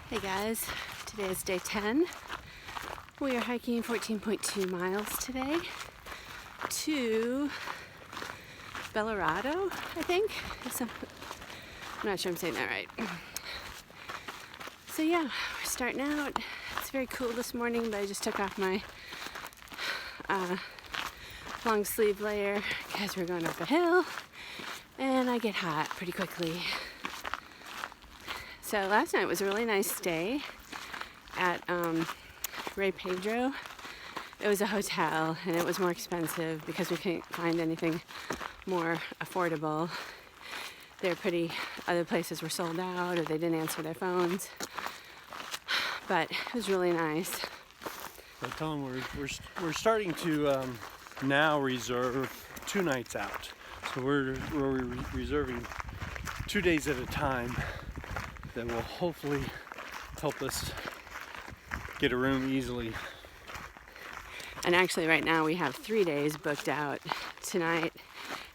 Hey guys, today is day 10. We are hiking 14.2 miles today to Belorado, I think. I'm not sure I'm saying that right. So yeah, we're starting out. It's very cool this morning, but I just took off my long sleeve layer because we're going up a hill and I get hot pretty quickly. So last night was a really nice day at Rey Pedro. It was a hotel and it was more expensive because we couldn't find anything more affordable. Other places were sold out or they didn't answer their phones. But it was really nice. So tell them we're starting to now reserve 2 nights out. So we're reserving 2 days at a time. That will hopefully help us get a room easily. And actually right now we have 3 days booked out tonight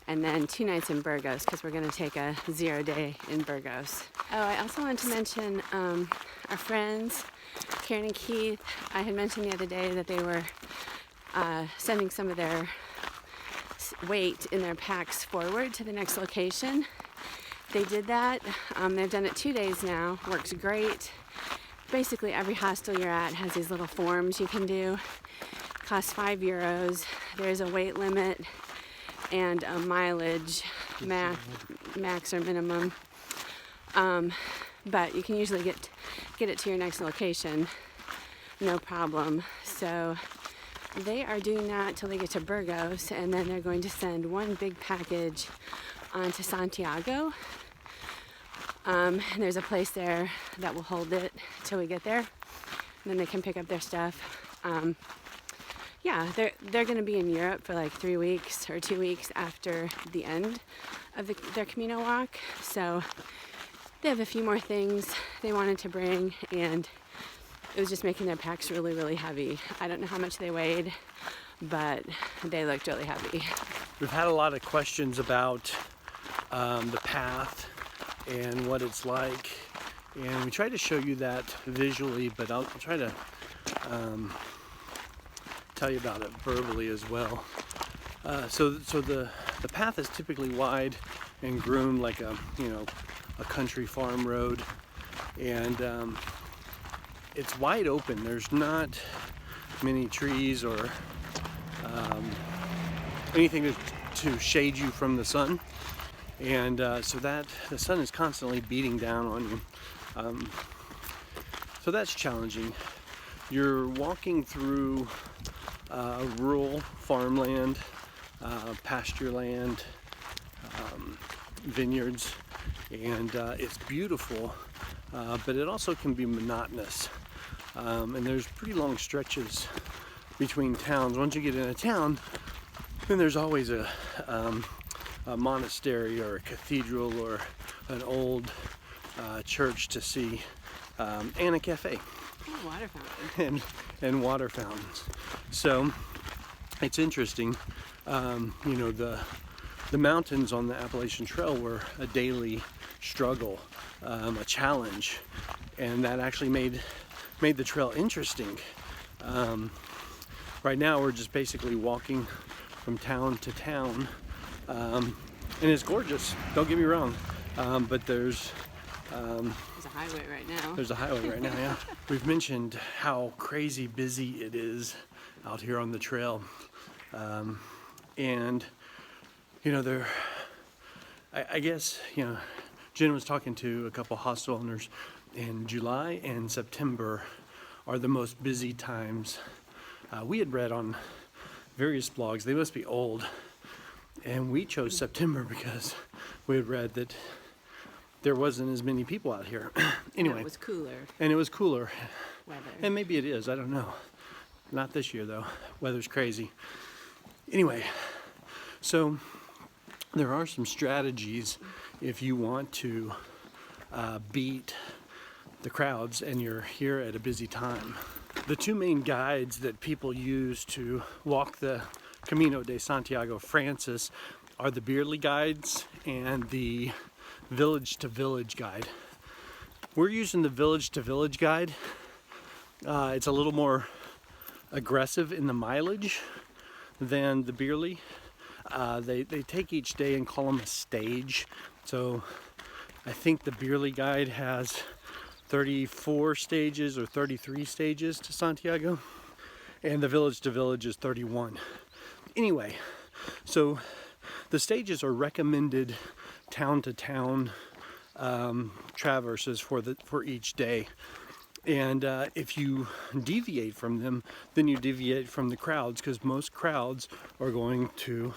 and then 2 nights in Burgos because we're going to take a 0 day in Burgos. Oh, I also wanted to mention our friends, Karen and Keith. I had mentioned the other day that they were sending some of their weight in their packs forward to the next location. They did that. They've done it 2 days now. Works great. Basically every hostel you're at has these little forms you can do. Costs €5. There's a weight limit and a mileage max or minimum. But you can usually get it to your next location, no problem. So they are doing that till they get to Burgos, and then they're going to send one big package onto Santiago. And there's a place there that will hold it till we get there. And then they can pick up their stuff. Yeah, they're going to be in Europe for like 3 weeks or 2 weeks after the end of their Camino walk. So they have a few more things they wanted to bring, and it was just making their packs really, really heavy. I don't know how much they weighed, but they looked really heavy. We've had a lot of questions about the path and what it's like, and we try to show you that visually, but I'll try to tell you about it verbally as well. So the path is typically wide and groomed like a country farm road, and it's wide open. There's not many trees or anything to shade you from the sun. And so that the sun is constantly beating down on you. So that's challenging. You're walking through rural farmland, pasture land, vineyards, and it's beautiful, but it also can be monotonous. And there's pretty long stretches between towns. Once you get in a town, then there's always a monastery or a cathedral or an old church to see, and a cafe. Oh, water fountain. And water fountains. So it's interesting. The mountains on the Appalachian Trail were a daily struggle, a challenge, and that actually made the trail interesting. Right now we're just basically walking from town to town. And it's gorgeous, don't get me wrong, but there's a highway right now. There's a highway right now, yeah. We've mentioned how crazy busy it is out here on the trail. And, I guess, Jen was talking to a couple hostel owners, and July and September are the most busy times. We had read on various blogs, they must be old, and we chose September because we had read that there wasn't as many people out here. Anyway. And it was cooler. And it was cooler. Weather. And maybe it is, I don't know. Not this year though, weather's crazy. Anyway, so there are some strategies if you want to beat the crowds and you're here at a busy time. The 2 main guides that people use to walk the Camino de Santiago Francis are the Beardley guides and the village to village guide. We're using the village to village guide. It's a little more aggressive in the mileage than the Beerly. They take each day and call them a stage. So I think the Beerly guide has 34 stages or 33 stages to Santiago, and the village to village is 31. Anyway, so the stages are recommended town to town traverses for each day. And if you deviate from them, then you deviate from the crowds, because most crowds are going to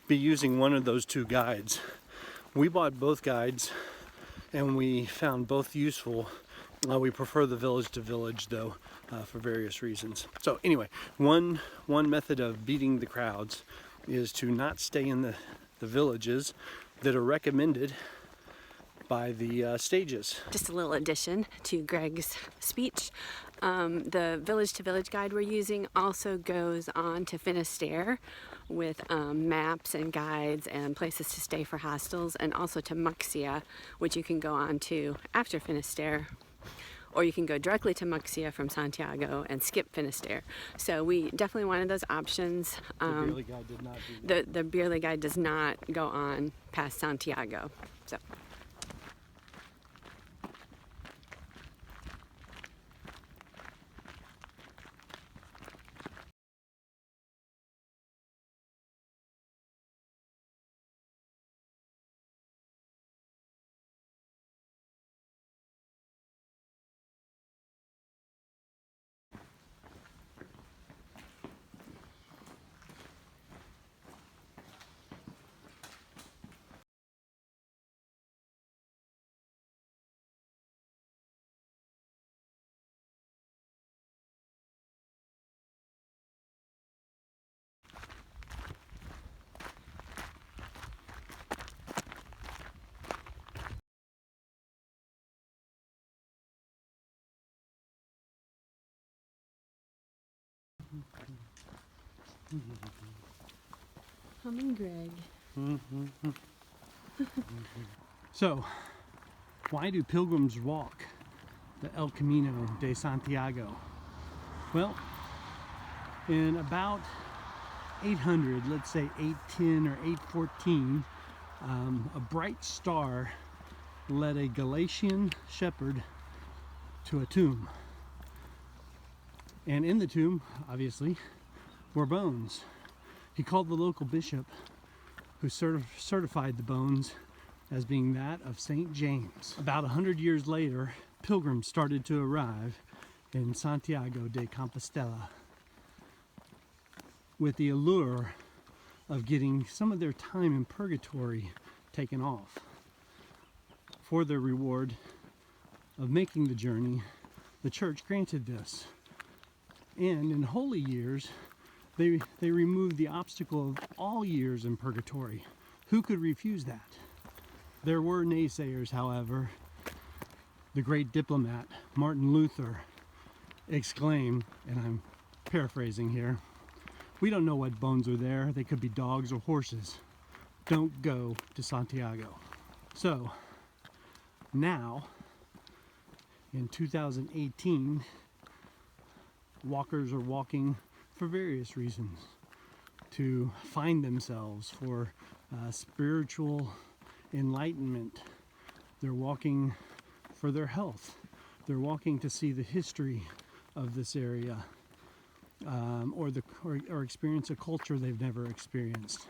be using one of those two guides. We bought both guides and we found both useful. We prefer the village to village though, for various reasons. So anyway, one method of beating the crowds is to not stay in the villages that are recommended by the stages. Just a little addition to Greg's speech. The village to village guide we're using also goes on to Finisterre with maps and guides and places to stay for hostels, and also to Muxia, which you can go on to after Finisterre, or you can go directly to Muxia from Santiago and skip Finisterre. So we definitely wanted those options. The Beerly guide did not do that. The Beerly guide does not go on past Santiago. So. Humming Greg. So, why do pilgrims walk the El Camino de Santiago? Well, in about 800, let's say 810 or 814, a bright star led a Galatian shepherd to a tomb. And in the tomb, obviously, were bones. He called the local bishop, who certified the bones as being that of St. James. About 100 years later, pilgrims started to arrive in Santiago de Compostela with the allure of getting some of their time in purgatory taken off. For their reward of making the journey, the church granted this. And in holy years, they removed the obstacle of all years in purgatory. Who could refuse that? There were naysayers, however. The great diplomat, Martin Luther, exclaimed, and I'm paraphrasing here, "We don't know what bones are there. They could be dogs or horses. Don't go to Santiago." So, now, in 2018, walkers are walking for various reasons, to find themselves, for spiritual enlightenment. They're walking for their health. They're walking to see the history of this area, or experience a culture they've never experienced.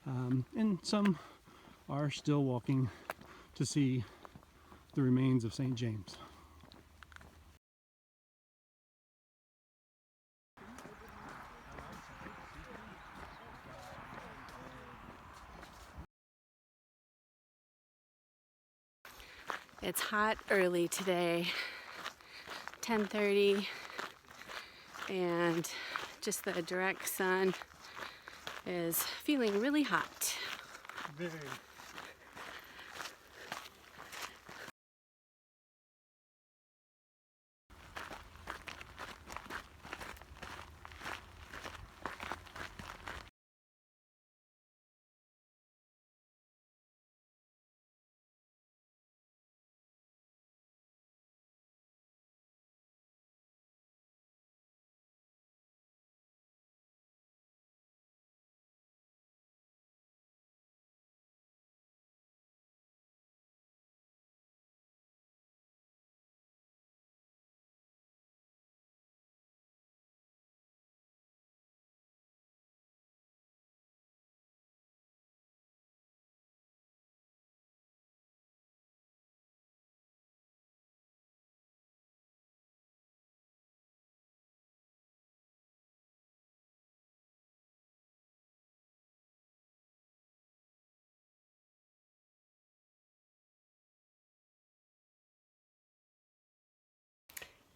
And some are still walking to see the remains of St. James. It's hot early today, 10:30, and just the direct sun is feeling really hot. Very.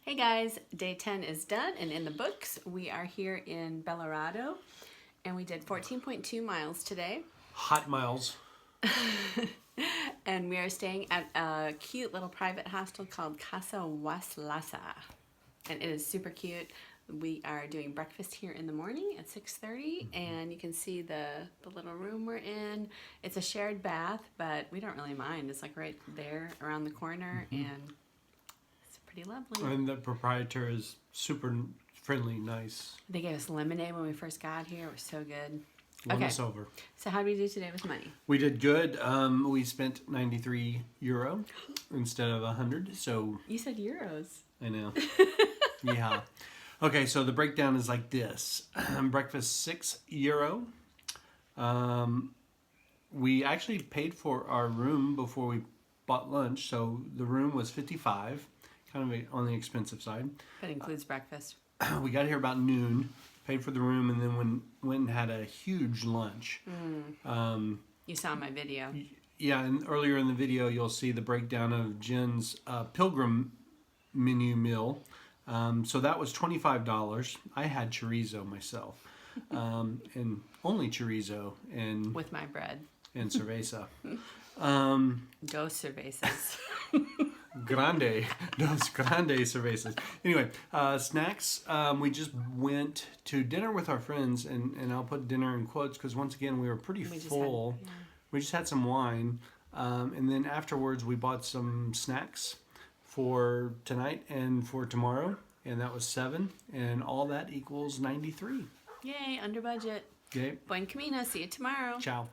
Hey guys, day 10 is done and in the books. We are here in Belorado and we did 14.2 miles today. Hot miles. And we are staying at a cute little private hostel called Casa Waslasa. And it is super cute. We are doing breakfast here in the morning at 6:30, and you can see the little room we're in. It's a shared bath, but we don't really mind. It's like right there around the corner, and it's pretty lovely. And the proprietor is super friendly, nice. They gave us lemonade when we first got here. It was so good. Won us over. So how did we do today with money? We did good. We spent €93 instead of 100. So You said euros. I know. Yeah. Okay, so the breakdown is like this. Breakfast €6. We actually paid for our room before we bought lunch, so the room was $55, kind of on the expensive side. That includes breakfast. We got here about noon, paid for the room, and then went and had a huge lunch. You saw my video. Yeah, and earlier in the video, you'll see the breakdown of Jen's Pilgrim menu meal. So that was $25. I had chorizo myself, and only chorizo and With my bread. and cerveza. Dos cervezas. Dos grande cervezas. Anyway, snacks. We just went to dinner with our friends, and I'll put dinner in quotes because once again we were pretty full. We just had some wine, and then afterwards we bought some snacks for tonight and for tomorrow, and that was $7, and all that equals 93. Yay, under budget. Okay. Buen Camino. See you tomorrow. Ciao.